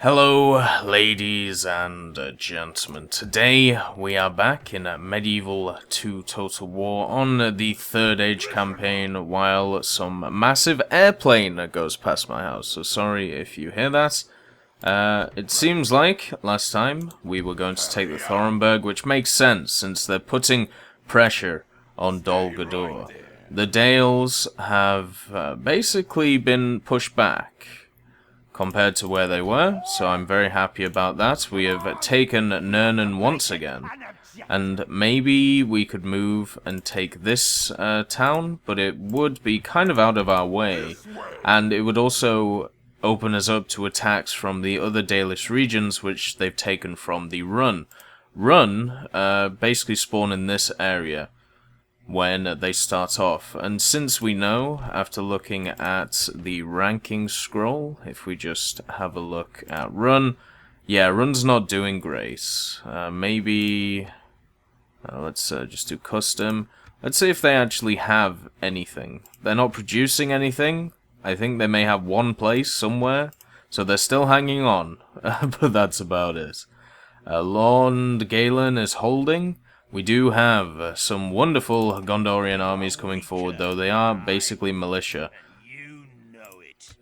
Hello, ladies and gentlemen. Today we are back in Medieval 2 Total War on the Third Age campaign while some massive airplane goes past my house. So sorry if you hear that. It seems like last time we were going to take the Thorenberg, which makes sense since they're putting pressure on Dol Guldur. The Dales have basically been pushed back compared to where they were, so I'm very happy about that. We have taken Nurnen once again, and maybe we could move and take this town, but it would be kind of out of our way, and it would also open us up to attacks from the other Dalish regions, which they've taken from the Run. Run basically spawn in this area when they start off, and since we know, after looking at the ranking scroll, if we just have a look at Run, yeah, Run's not doing great. Maybe let's just do custom. Let's see if they actually have anything. They're not producing anything. I think they may have one place somewhere, so they're still hanging on, but that's about it. Lord Galen is holding. We do have some wonderful Gondorian armies coming forward, though they are basically militia.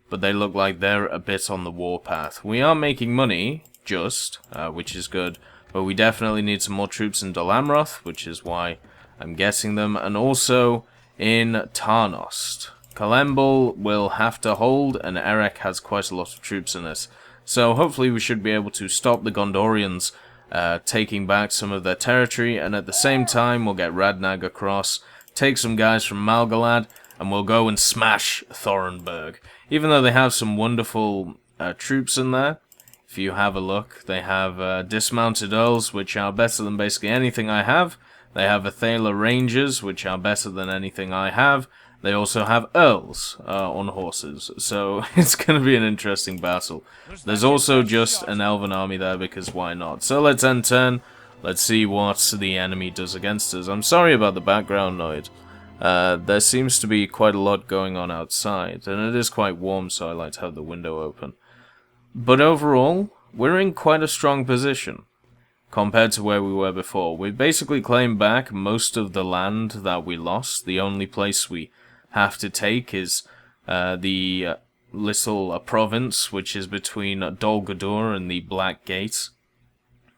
But they look like they're a bit on the warpath. We are making money, which is good, but we definitely need some more troops in Dol Amroth, which is why I'm getting them, and also in Tarnost. Kalembal will have to hold, and Erech has quite a lot of troops in it. So hopefully we should be able to stop the Gondorians taking back some of their territory, and at the same time we'll get Radnag across, take some guys from Malgalad, and we'll go and smash Thorenberg. Even though they have some wonderful troops in there, if you have a look, they have dismounted earls, which are better than basically anything I have. They have Athala Rangers, which are better than anything I have. They also have earls on horses, so it's going to be an interesting battle. There's also just an elven army there, because why not? So let's end turn. Let's see what the enemy does against us. I'm sorry about the background noise. There seems to be quite a lot going on outside, and it is quite warm, so I like to have the window open. But overall, we're in quite a strong position compared to where we were before. We've basically claimed back most of the land that we lost. The only place we have to take is the little province, which is between Dol Guldur and the Black Gate.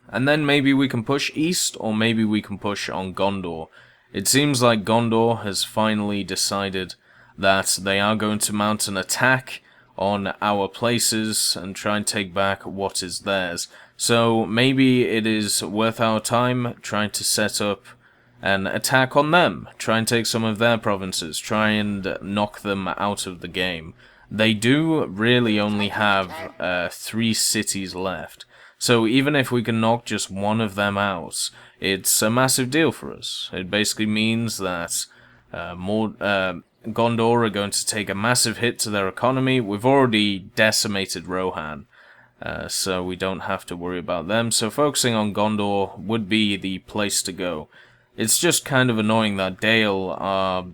And then maybe we can push east, or maybe we can push on Gondor. It seems like Gondor has finally decided that they are going to mount an attack on our places and try and take back what is theirs. So maybe it is worth our time trying to set up an attack on them, try and take some of their provinces, try and knock them out of the game. They do really only have 3 cities left, so even if we can knock just one of them out, it's a massive deal for us. It basically means that Gondor are going to take a massive hit to their economy. We've already decimated Rohan, so we don't have to worry about them, so focusing on Gondor would be the place to go. It's just kind of annoying that Dale are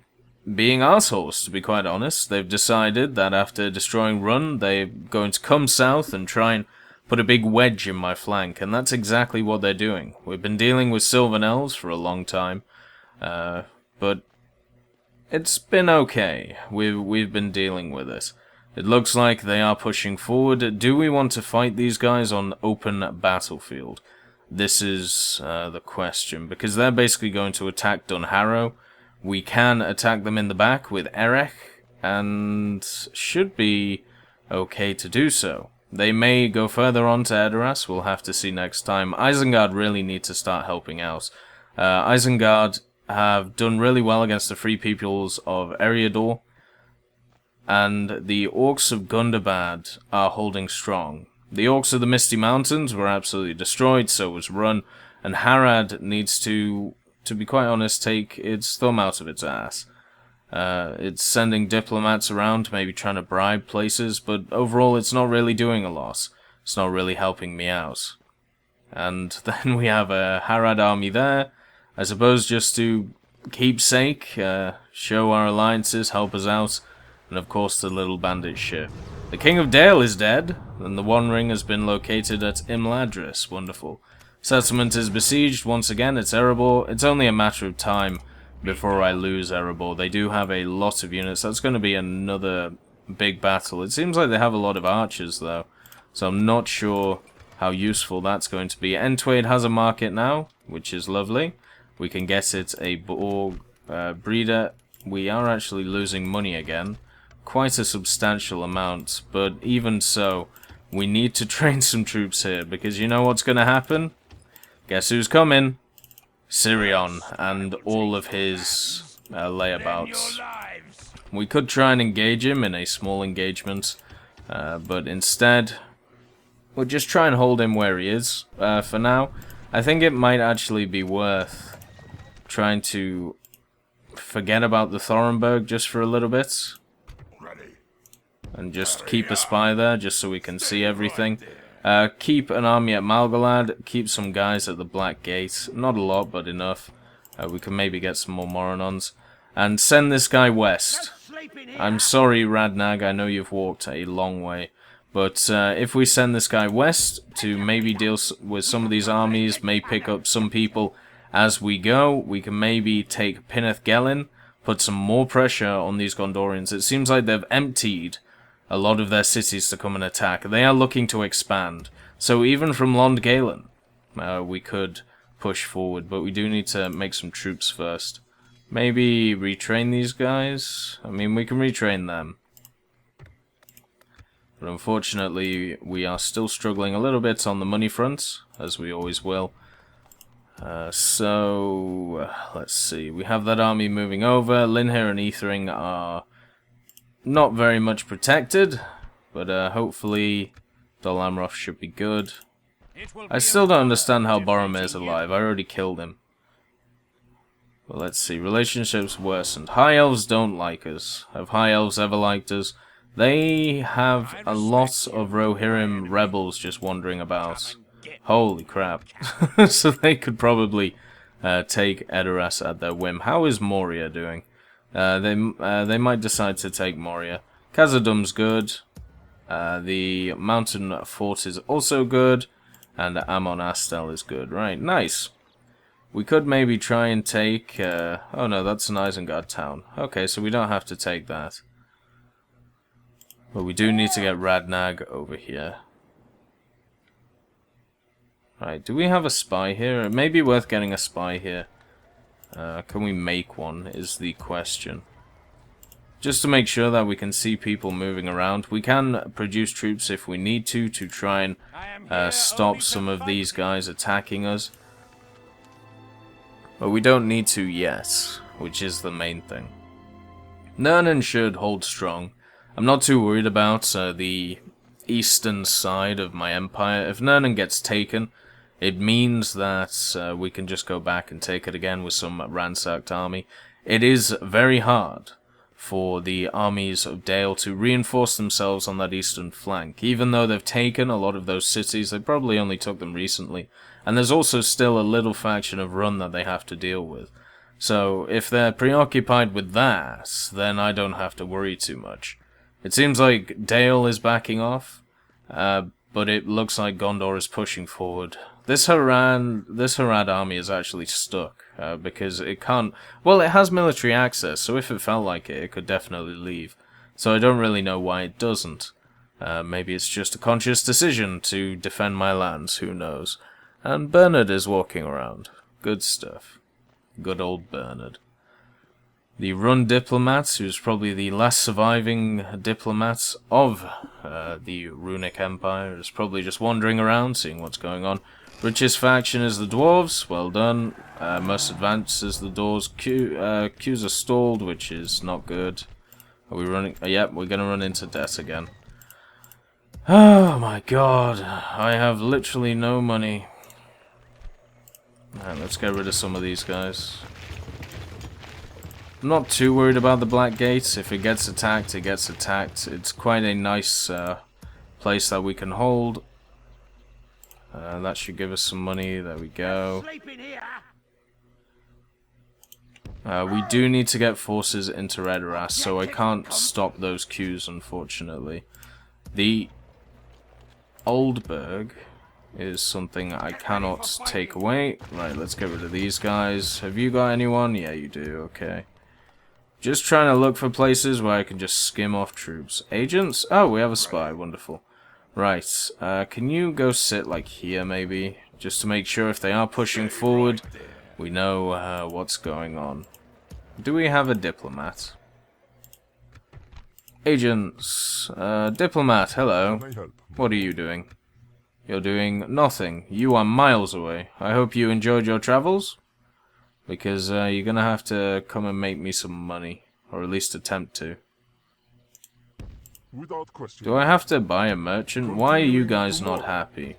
being assholes, to be quite honest. They've decided that after destroying Run, they're going to come south and try and put a big wedge in my flank, and that's exactly what they're doing. We've been dealing with Sylvan Elves for a long time, but it's been okay. We've been dealing with it. It looks like they are pushing forward. Do we want to fight these guys on open battlefield? This is the question, because they're basically going to attack Dunharrow. We can attack them in the back with Erech, and should be okay to do so. They may go further on to Edoras, we'll have to see next time. Isengard really need to start helping out. Isengard have done really well against the Free Peoples of Erebor, and the Orcs of Gundabad are holding strong. The Orcs of the Misty Mountains were absolutely destroyed, so was Run, and Harad needs to be quite honest, take its thumb out of its ass. It's sending diplomats around, maybe trying to bribe places, but overall it's not really doing a lot. It's not really helping me out. And then we have a Harad army there, I suppose just to keep sake, show our alliances, help us out, and of course the little bandit ship. The King of Dale is dead, and the One Ring has been located at Imladris. Wonderful. Settlement is besieged once again. It's Erebor. It's only a matter of time before I lose Erebor. They do have a lot of units. That's going to be another big battle. It seems like they have a lot of archers, though, so I'm not sure how useful that's going to be. Entwade has a market now, which is lovely. We can get it a boar breeder. We are actually losing money again. Quite a substantial amount, but even so, we need to train some troops here, because you know what's going to happen? Guess who's coming? Sirion and all of his layabouts. We could try and engage him in a small engagement, but instead, we'll just try and hold him where he is for now. I think it might actually be worth trying to forget about the Thorenberg just for a little bit. And just keep a spy there, just so we can see everything. Keep an army at Malgalad, keep some guys at the Black Gate. Not a lot, but enough. We can maybe get some more Moronons. And send this guy west. I'm sorry, Radnag, I know you've walked a long way. But if we send this guy west to maybe deal with some of these armies, may pick up some people as we go, we can maybe take Pinneth Gelin, put some more pressure on these Gondorians. It seems like they've emptied a lot of their cities to come and attack. They are looking to expand. So even from Lond Galen, we could push forward, but we do need to make some troops first. Maybe retrain these guys? I mean, we can retrain them. But unfortunately, we are still struggling a little bit on the money front, as we always will. So, let's see. We have that army moving over. Linhir and Ethering are not very much protected, but hopefully Dol Amroth should be good. I still don't understand how Boromir's alive. I already killed him. Well, let's see. Relationships worsened. High Elves don't like us. Have High Elves ever liked us? They have a lot of Rohirrim rebels just wandering about. Holy crap. So they could probably take Edoras at their whim. How is Moria doing? They might decide to take Moria. Khazad-dûm's good. The mountain fort is also good. And Amon Astel is good. Right, nice. We could maybe try and take... oh no, that's an Isengard town. Okay, so we don't have to take that. But we do need to get Radnag over here. Right, do we have a spy here? It may be worth getting a spy here. Can we make one, is the question. Just to make sure that we can see people moving around. We can produce troops if we need to try and stop some of these guys attacking us. But we don't need to yet, which is the main thing. Nurnen should hold strong. I'm not too worried about the eastern side of my empire. If Nurnen gets taken, it means that we can just go back and take it again with some ransacked army. It is very hard for the armies of Dale to reinforce themselves on that eastern flank. Even though they've taken a lot of those cities, they probably only took them recently. And there's also still a little faction of Run that they have to deal with. So if they're preoccupied with that, then I don't have to worry too much. It seems like Dale is backing off, but it looks like Gondor is pushing forward. This Harad army is actually stuck, because it can't... Well, it has military access, so if it felt like it could definitely leave. So I don't really know why it doesn't. Maybe it's just a conscious decision to defend my lands, who knows. And Bernard is walking around. Good stuff. Good old Bernard. The Run diplomat, who's probably the last surviving diplomat of the Runic Empire, is probably just wandering around, seeing what's going on. Richest faction is the Dwarves, well done. Most advanced is the Doors. Queues are stalled, which is not good. Are we running? Yep, we're gonna run into debt again. Oh my god, I have literally no money. Right, let's get rid of some of these guys. I'm not too worried about the Black Gates. If it gets attacked, it gets attacked. It's quite a nice place that we can hold. That should give us some money. There we go. We do need to get forces into Edoras, so I can't stop those queues, unfortunately. The Oldberg is something I cannot take away. Right, let's get rid of these guys. Have you got anyone? Yeah, you do. Okay. Just trying to look for places where I can just skim off troops. Agents? Oh, we have a spy. Wonderful. Right. Can you go sit, like, here, maybe? Just to make sure if they are pushing forward, we know what's going on. Do we have a diplomat? Agents. Diplomat, hello. What are you doing? You're doing nothing. You are miles away. I hope you enjoyed your travels. Because you're gonna have to come and make me some money. Or at least attempt to. Without question. Do I have to buy a merchant? Why are you guys not happy?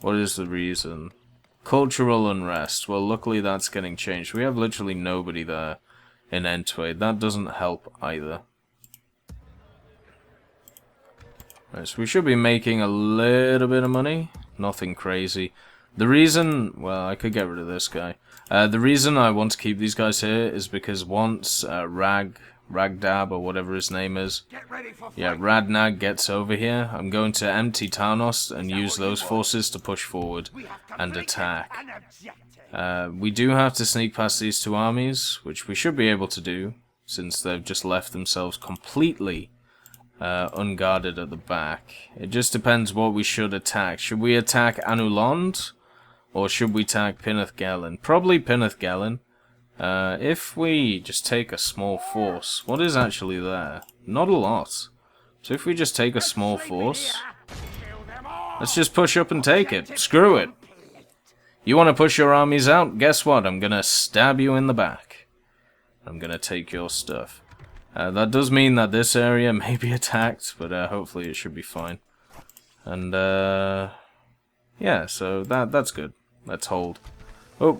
What is the reason? Cultural unrest. Well, luckily that's getting changed. We have literally nobody there in Entway. That doesn't help either. Right, so we should be making a little bit of money. Nothing crazy. The reason... Well, I could get rid of this guy. The reason I want to keep these guys here is because once Ragdab, or whatever his name is, yeah, Radnag gets over here, I'm going to empty Tarnos and use those forces to push forward and attack. We do have to sneak past these two armies, which we should be able to do, since they've just left themselves completely unguarded at the back. It just depends what we should attack. Should we attack Anulond? Or should we attack Pinneth Gellin? Probably Pinneth Gellin. If we just take a small force, what is actually there? Not a lot. So if we just take a small force, let's just push up and take it. Screw it. You want to push your armies out? Guess what? I'm gonna stab you in the back. I'm gonna take your stuff. That does mean that this area may be attacked, but hopefully it should be fine. And yeah, so that's good. Let's hold. Oh,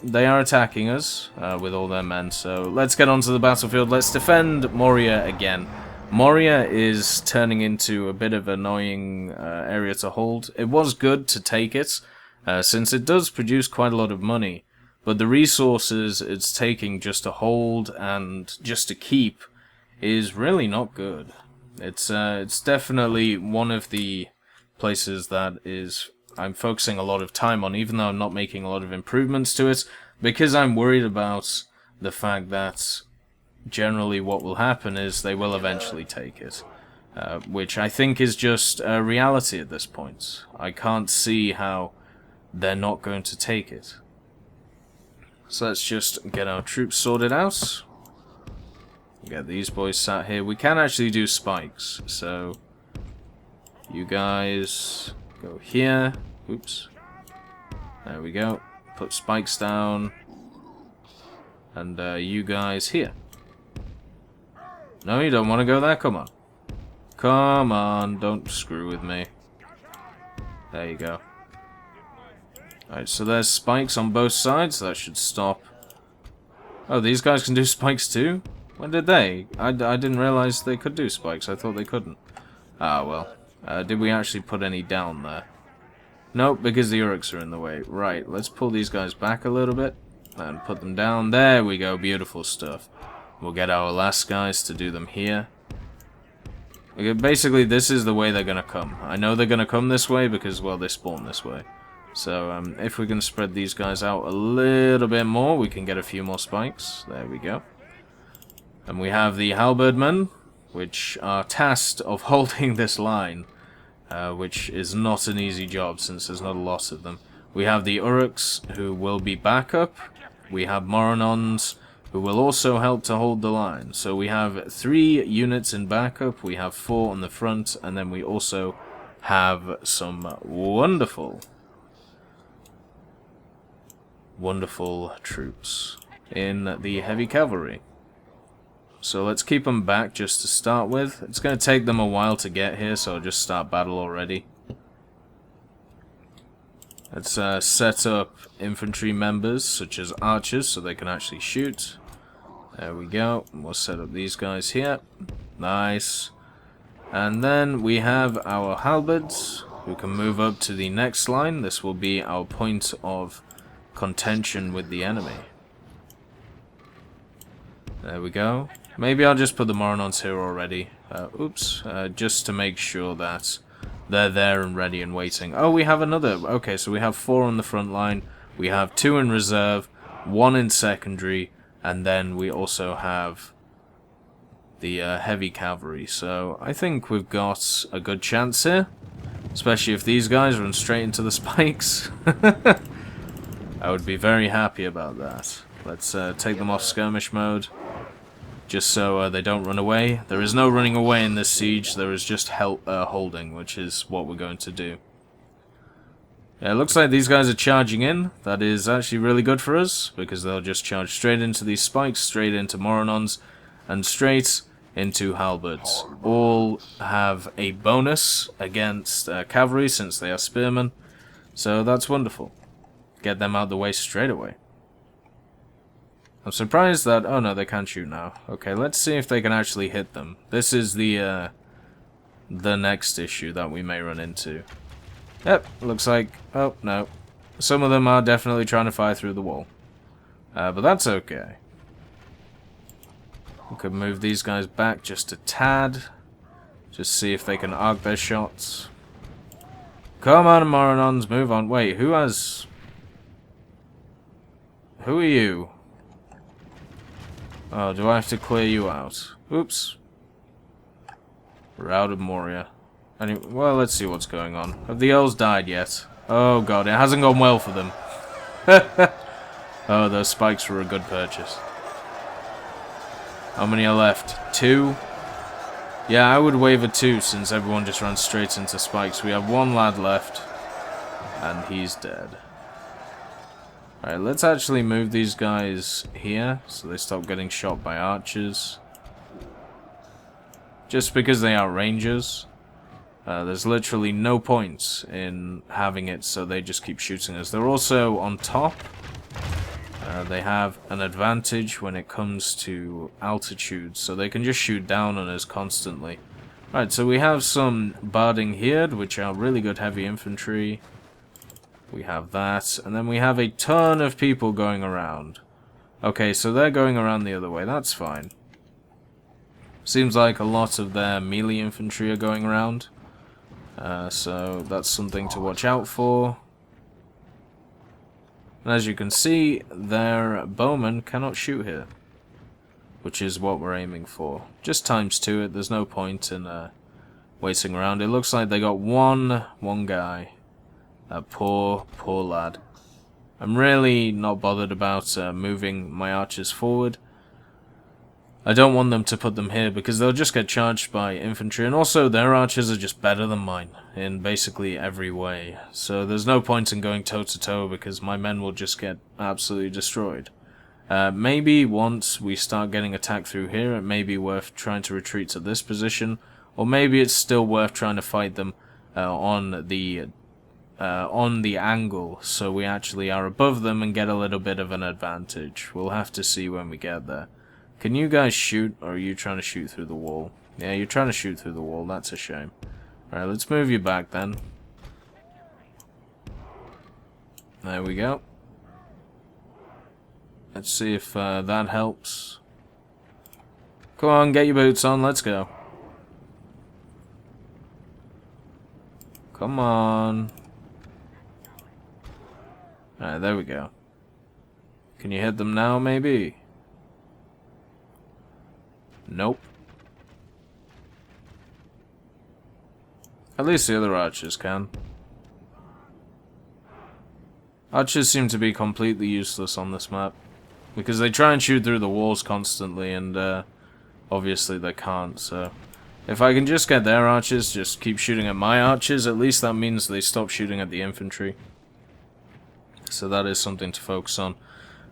they are attacking us with all their men, so let's get onto the battlefield. Let's defend Moria again. Moria is turning into a bit of an annoying area to hold. It was good to take it, since it does produce quite a lot of money, but the resources it's taking just to hold and just to keep is really not good. It's definitely one of the places that I'm focusing a lot of time on, even though I'm not making a lot of improvements to it, because I'm worried about the fact that generally what will happen is they will eventually take it, which I think is just a reality at this point. I can't see how they're not going to take it. So let's just get our troops sorted out. Get these boys sat here. We can actually do spikes, so you guys go here. Oops. There we go. Put spikes down. And you guys here. No, you don't want to go there? Come on. Come on, don't screw with me. There you go. Alright, so there's spikes on both sides. That should stop. Oh, these guys can do spikes too? When did they? I didn't realize they could do spikes. I thought they couldn't. Ah, well. Did we actually put any down there? Nope, because the Uruks are in the way. Right, let's pull these guys back a little bit and put them down. There we go, beautiful stuff. We'll get our last guys to do them here. Okay, basically, this is the way they're going to come. I know they're going to come this way because, well, they spawn this way. So, if we can spread these guys out a little bit more, we can get a few more spikes. There we go. And we have the halberdmen, which are tasked of holding this line. Which is not an easy job since there's not a lot of them. We have the Uruks, who will be backup. We have Moronons, who will also help to hold the line. So we have 3 units in backup, we have 4 on the front, and then we also have some wonderful troops in the heavy cavalry. So let's keep them back just to start with. It's going to take them a while to get here, so I'll just start battle already. Let's set up infantry members, such as archers, so they can actually shoot. There we go. We'll set up these guys here. Nice. And then we have our halberds, who can move up to the next line. This will be our point of contention with the enemy. There we go. Maybe I'll just put the Moronons here already. Just to make sure that they're there and ready and waiting. Oh, we have another. Okay, so we have 4 on the front line. We have 2 in reserve, 1 in secondary, and then we also have the heavy cavalry. So I think we've got a good chance here, especially if these guys run straight into the spikes. I would be very happy about that. Let's take them off skirmish mode, just so they don't run away. There is no running away in this siege, there is just holding, which is what we're going to do. Yeah, it looks like these guys are charging in. That is actually really good for us, because they'll just charge straight into these spikes, straight into Moronons, and straight into halberds. All have a bonus against cavalry, since they are spearmen, so that's wonderful. Get them out of the way straight away. I'm surprised that... oh no, they can't shoot now. Okay, let's see if they can actually hit them. This is the next issue that we may run into. Yep, looks like... oh, no. Some of them are definitely trying to fire through the wall. But that's okay. We could move these guys back just a tad. Just see if they can arc their shots. Come on, Moronons, move on. Wait, who has... who are you? Oh, do I have to clear you out? Oops. Routed Moria. Anyway, well, let's see what's going on. Have the elves died yet? Oh god, it hasn't gone well for them. Oh, those spikes were a good purchase. How many are left? 2? Yeah, I would waver 2 since everyone just runs straight into spikes. We have 1 lad left, and he's dead. Alright, let's actually move these guys here so they stop getting shot by archers. Just because they are rangers, there's literally no point in having it so they just keep shooting us. They're also on top. They have an advantage when it comes to altitude, so they can just shoot down on us constantly. Right, so we have some Barding Heerd, which are really good heavy infantry. We have that, and then we have a ton of people going around. Okay, so they're going around the other way, that's fine. Seems like a lot of their melee infantry are going around. So that's something to watch out for. And as you can see, their bowmen cannot shoot here, which is what we're aiming for. Just ×2 it, there's no point in waiting around. It looks like they got one guy. That poor lad. I'm really not bothered about moving my archers forward. I don't want them to put them here because they'll just get charged by infantry, and also their archers are just better than mine in basically every way. So there's no point in going toe-to-toe because my men will just get absolutely destroyed. Maybe once we start getting attacked through here, it may be worth trying to retreat to this position, or maybe it's still worth trying to fight them on the angle, so we actually are above them and get a little bit of an advantage. We'll have to see when we get there. Can you guys shoot, or are you trying to shoot through the wall? Yeah, you're trying to shoot through the wall, that's a shame. Alright, let's move you back then. There we go. Let's see if that helps. Come on, get your boots on, let's go. Come on. Alright, there we go. Can you hit them now, maybe? Nope. At least the other archers can. Archers seem to be completely useless on this map, because they try and shoot through the walls constantly, and obviously they can't, so... If I can just get their archers, just keep shooting at my archers, at least that means they stop shooting at the infantry. So that is something to focus on.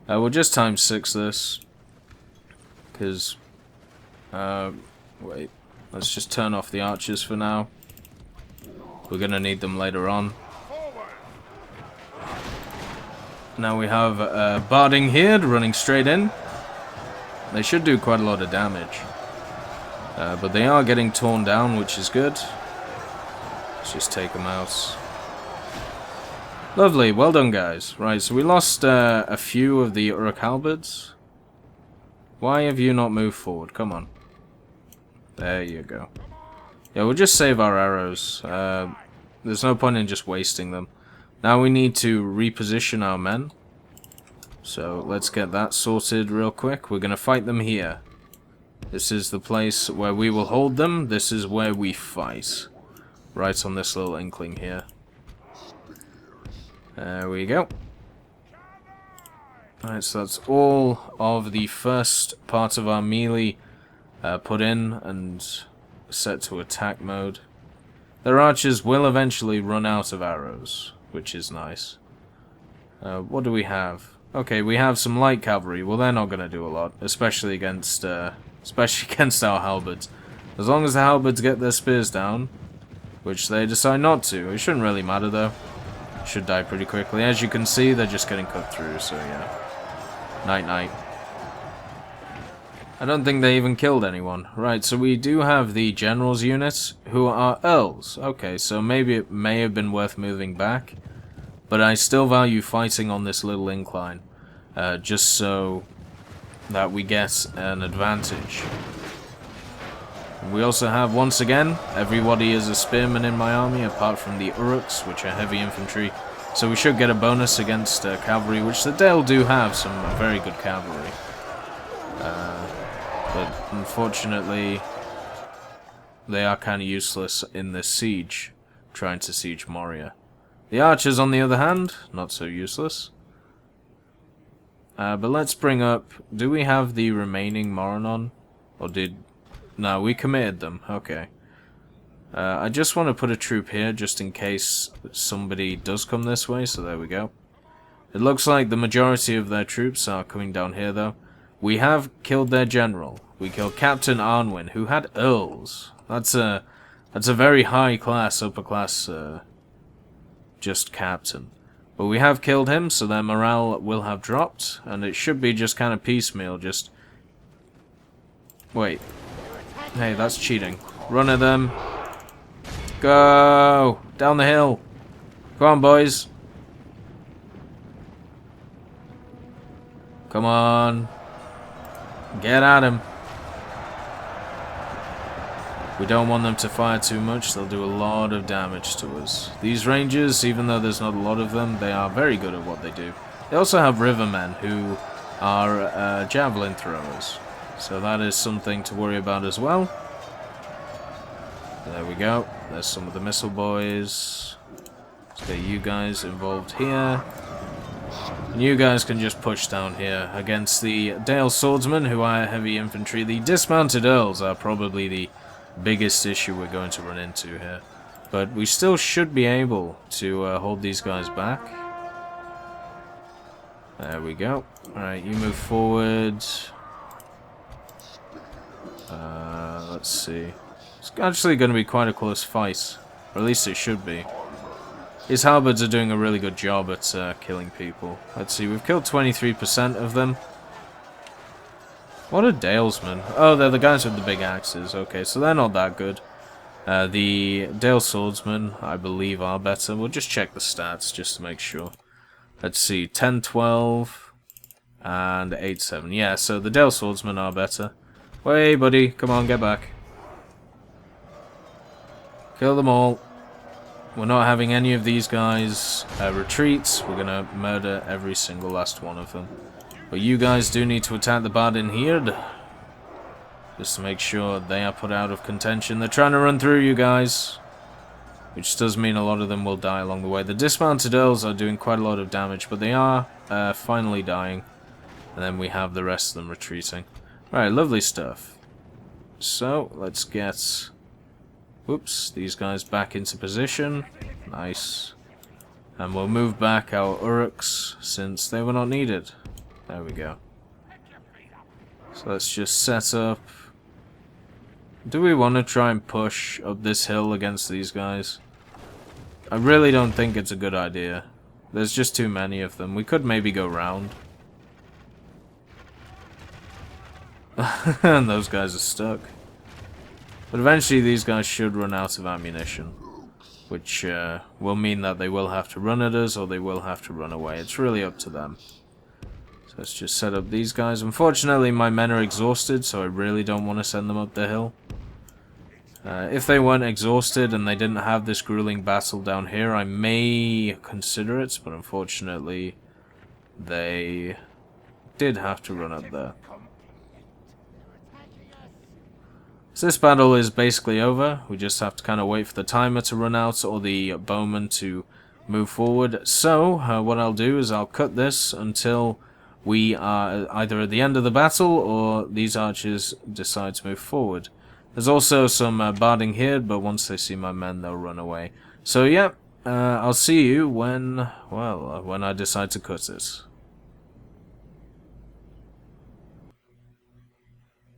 We'll just ×6 this, because... wait, let's just turn off the archers for now. We're gonna need them later on. Now we have Barding Heerd running straight in. They should do quite a lot of damage. But they are getting torn down, which is good. Let's just take them out. Lovely, well done guys. Right, so we lost a few of the Uruk halberds. Why have you not moved forward? Come on. There you go. Yeah, we'll just save our arrows. There's no point in just wasting them. Now we need to reposition our men. So let's get that sorted real quick. We're going to fight them here. This is the place where we will hold them. This is where we fight. Right on this little inkling here. There we go. Alright, so that's all of the first part of our melee put in and set to attack mode. Their archers will eventually run out of arrows, which is nice. What do we have? Okay, we have some light cavalry. Well, they're not going to do a lot, especially against our halberds. As long as the halberds get their spears down, which they decide not to. It shouldn't really matter, though. Should die pretty quickly. As you can see, they're just getting cut through, so yeah. Night-night. I don't think they even killed anyone. Right, so we do have the general's units, who are earls. Okay, so maybe it may have been worth moving back. But I still value fighting on this little incline. Just so that we get an advantage. We also have, once again, everybody is a spearman in my army, apart from the Uruks, which are heavy infantry. So we should get a bonus against cavalry, which the Dale do have some very good cavalry. But unfortunately, they are kind of useless in this siege, trying to siege Moria. The archers, on the other hand, not so useless. But let's bring up... Do we have the remaining Moronon? Or did... No, we committed them. Okay. I just want to put a troop here, just in case somebody does come this way, so there we go. It looks like the majority of their troops are coming down here, though. We have killed their general. We killed Captain Arnwin, who had earls. That's a very high class, upper class, just captain. But we have killed him, so their morale will have dropped, and it should be just kind of piecemeal, just... Wait. Hey, that's cheating. Run at them. Go! Down the hill. Come on, boys. Come on. Get at him. We don't want them to fire too much. They'll do a lot of damage to us. These rangers, even though there's not a lot of them, they are very good at what they do. They also have rivermen who are javelin throwers. So that is something to worry about as well. There we go. There's some of the missile boys. Let's get you guys involved here. And you guys can just push down here against the Dale swordsmen, who are heavy infantry. The dismounted earls are probably the biggest issue we're going to run into here. But we still should be able to hold these guys back. There we go. Alright, you move forward. Let's see. It's actually going to be quite a close fight. Or at least it should be. His halberds are doing a really good job at killing people. Let's see, we've killed 23% of them. What are Dalesmen? Oh, they're the guys with the big axes. Okay, so they're not that good. The Dale swordsmen, I believe, are better. We'll just check the stats just to make sure. Let's see, 10-12 and 8-7. Yeah, so the Dale swordsmen are better. Way, buddy, come on, get back. Kill them all. We're not having any of these guys retreat. We're gonna murder every single last one of them. But you guys do need to attack the Bardin Herd, just to make sure they are put out of contention. They're trying to run through you guys, which does mean a lot of them will die along the way. The dismounted earls are doing quite a lot of damage, but they are finally dying. And then we have the rest of them retreating. Right, lovely stuff. So, let's get... Whoops, these guys back into position. Nice. And we'll move back our Uruks, since they were not needed. There we go. So let's just set up... Do we want to try and push up this hill against these guys? I really don't think it's a good idea. There's just too many of them. We could maybe go round. And those guys are stuck. But eventually these guys should run out of ammunition. Which will mean that they will have to run at us or they will have to run away. It's really up to them. So let's just set up these guys. Unfortunately, my men are exhausted, so I really don't want to send them up the hill. If they weren't exhausted and they didn't have this grueling battle down here, I may consider it, but unfortunately, they did have to run up there. So this battle is basically over. We just have to kind of wait for the timer to run out or the bowman to move forward. So what I'll do is I'll cut this until we are either at the end of the battle or these archers decide to move forward. There's also some barding here, but once they see my men, they'll run away. So yeah, I'll see you when, well, when I decide to cut it.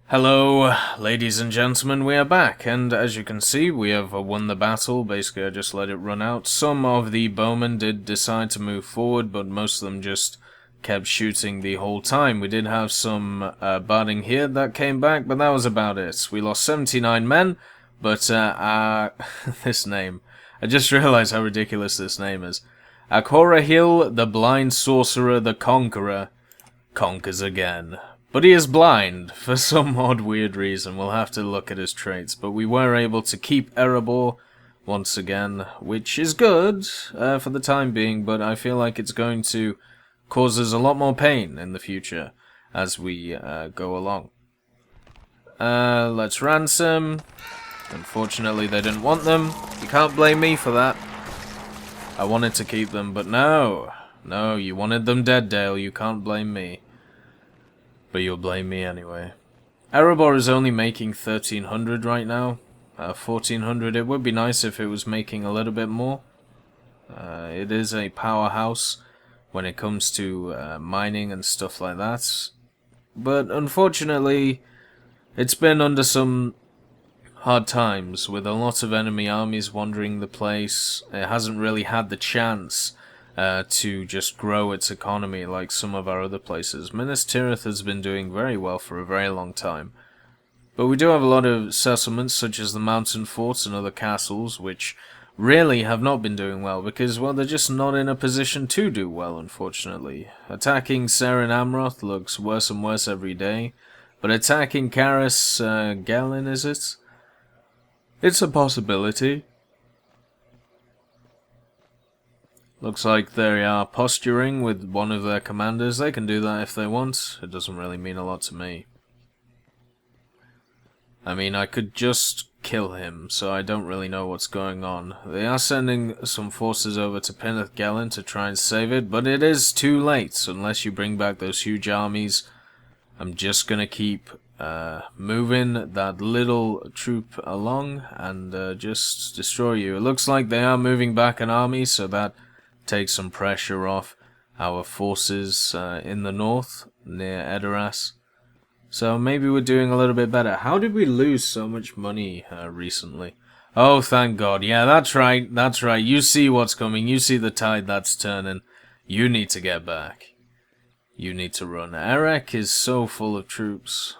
Hello, ladies and gentlemen, we are back, and as you can see, we have won the battle. Basically, I just let it run out. Some of the bowmen did decide to move forward, but most of them just kept shooting the whole time. We did have some barding here that came back, but that was about it. We lost 79 men, but this name, I just realized how ridiculous this name is. Akorahil, the blind sorcerer, the conqueror, conquers again. But he is blind, for some odd weird reason. We'll have to look at his traits. But we were able to keep Erebor once again, which is good for the time being, but I feel like it's going to cause us a lot more pain in the future as we go along. Let's ransom. Unfortunately, they didn't want them. You can't blame me for that. I wanted to keep them, but no. No, you wanted them dead, Dale. You can't blame me. But you'll blame me anyway. Erebor is only making 1,300 right now. 1,400. It would be nice if it was making a little bit more. It is a powerhouse when it comes to mining and stuff like that. But unfortunately, it's been under some hard times with a lot of enemy armies wandering the place. It hasn't really had the chance to just grow its economy like some of our other places. Minas Tirith has been doing very well for a very long time. But we do have a lot of settlements such as the mountain forts and other castles which really have not been doing well because, well, they're just not in a position to do well, unfortunately. Attacking Seren Amroth looks worse and worse every day, but attacking Caris Galen, is it? It's a possibility. Looks like they are posturing with one of their commanders. They can do that if they want. It doesn't really mean a lot to me. I mean, I could just kill him, so I don't really know what's going on. They are sending some forces over to Peneth Galen to try and save it, but it is too late. Unless you bring back those huge armies, I'm just gonna keep moving that little troop along and just destroy you. It looks like they are moving back an army, so that take some pressure off our forces in the north, near Edoras. So maybe we're doing a little bit better. How did we lose so much money recently? Oh, thank God. Yeah, that's right. That's right. You see what's coming. You see the tide that's turning. You need to get back. You need to run. Erech is so full of troops.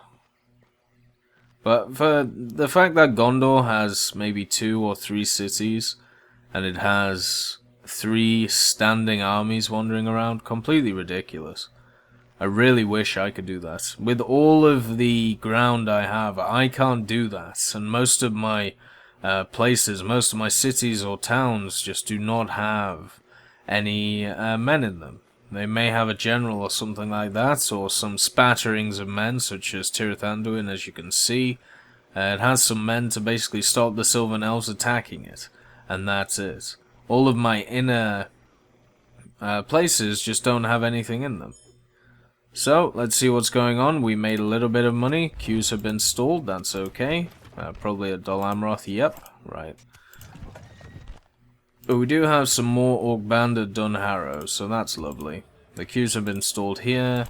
But for the fact that Gondor has maybe 2 or 3 cities, and it has 3 standing armies wandering around, completely ridiculous. I really wish I could do that. With all of the ground I have, I can't do that. And most of my places, most of my cities or towns just do not have any men in them. They may have a general or something like that, or some spatterings of men, such as Tirith Anduin, as you can see. It has some men to basically stop the Sylvan Elves attacking it. And that's it. All of my inner places just don't have anything in them. So, let's see what's going on. We made a little bit of money. Queues have been stalled, that's okay. Probably at Dol Amroth, yep, right. But we do have some more Orc Band at Dunharrow, so that's lovely. The queues have been stalled here.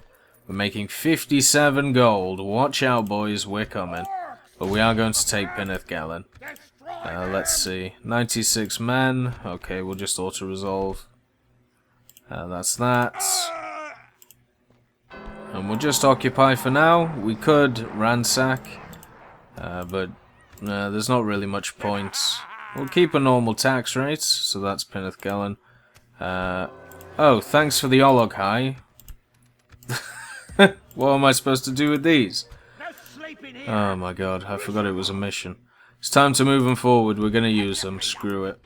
We're making 57 gold. Watch out, boys, we're coming. But we are going to take Peneth Galen. Let's see. 96 men. Okay, we'll just auto-resolve. That's that. And we'll just occupy for now. We could ransack. But there's not really much point. We'll keep a normal tax rate. So that's Peneth Galen. Oh, thanks for the Olog High. What am I supposed to do with these? Oh my god, I forgot it was a mission. It's time to move them forward. We're gonna use them. Screw it.